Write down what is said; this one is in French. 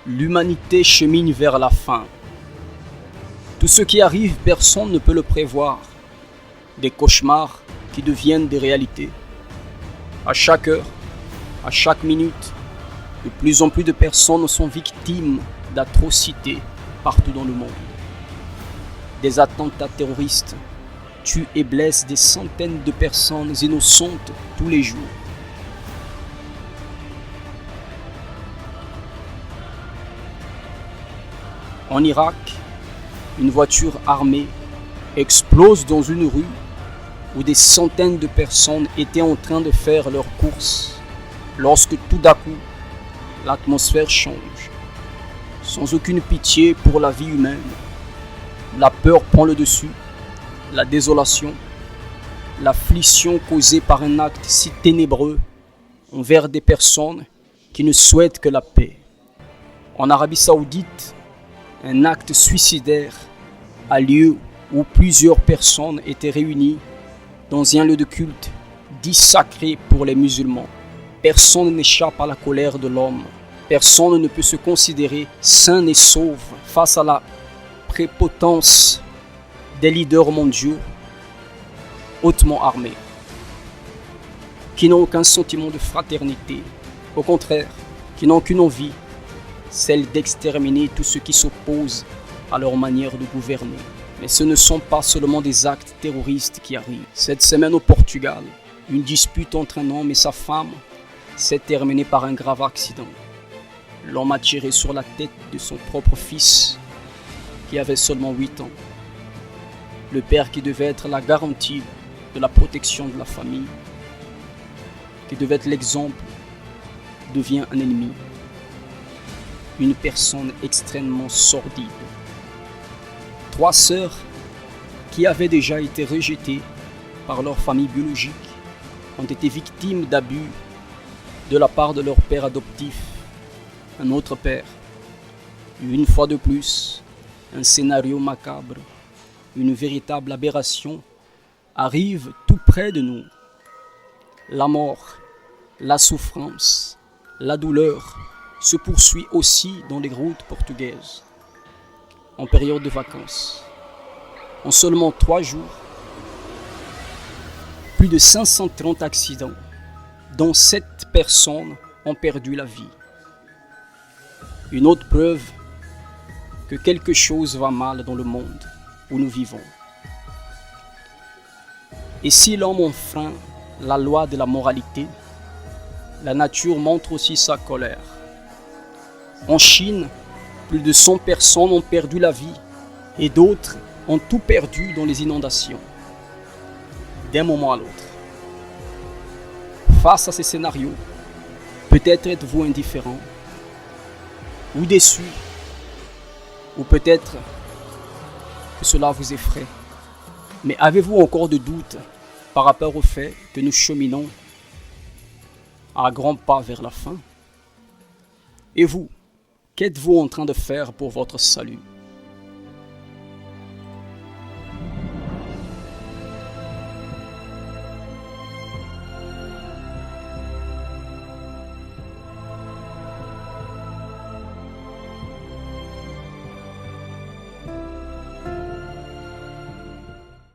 L'humanité chemine vers la fin. Tout ce qui arrive, personne ne peut le prévoir. Des cauchemars qui deviennent des réalités. À chaque heure, à chaque minute, de plus en plus de personnes sont victimes d'atrocités partout dans le monde. Des attentats terroristes tuent et blessent des centaines de personnes innocentes tous les jours. En Irak, une voiture armée explose dans une rue où des centaines de personnes étaient en train de faire leurs courses lorsque tout d'un coup, l'atmosphère change. Sans aucune pitié pour la vie humaine, la peur prend le dessus, la désolation, l'affliction causée par un acte si ténébreux envers des personnes qui ne souhaitent que la paix. En Arabie Saoudite, un acte suicidaire a lieu où plusieurs personnes étaient réunies dans un lieu de culte dit sacré pour les musulmans. Personne n'échappe à la colère de l'homme. Personne ne peut se considérer sain et sauf face à la prépotence des leaders mondiaux hautement armés, qui n'ont aucun sentiment de fraternité, au contraire, qui n'ont qu'une envie, celle d'exterminer tout ce qui s'oppose à leur manière de gouverner. Mais ce ne sont pas seulement des actes terroristes qui arrivent. Cette semaine au Portugal, une dispute entre un homme et sa femme s'est terminée par un grave accident. L'homme a tiré sur la tête de son propre fils, qui avait seulement 8 ans. Le père qui devait être la garantie de la protection de la famille, qui devait être l'exemple, devient un ennemi. Une personne extrêmement sordide. 3 sœurs qui avaient déjà été rejetées par leur famille biologique ont été victimes d'abus de la part de leur père adoptif, un autre père. Une fois de plus, un scénario macabre, une véritable aberration arrive tout près de nous. La mort, la souffrance, la douleur se poursuit aussi dans les routes portugaises, en période de vacances. En seulement 3 jours, plus de 530 accidents, dont 7 personnes ont perdu la vie. Une autre preuve que quelque chose va mal dans le monde où nous vivons. Et si l'homme enfreint la loi de la moralité, la nature montre aussi sa colère. En Chine, plus de 100 personnes ont perdu la vie et d'autres ont tout perdu dans les inondations, d'un moment à l'autre. Face à ces scénarios, peut-être êtes-vous indifférent ou déçu, ou peut-être que cela vous effraie. Mais avez-vous encore de doutes par rapport au fait que nous cheminons à grands pas vers la fin? Et vous, qu'êtes-vous en train de faire pour votre salut?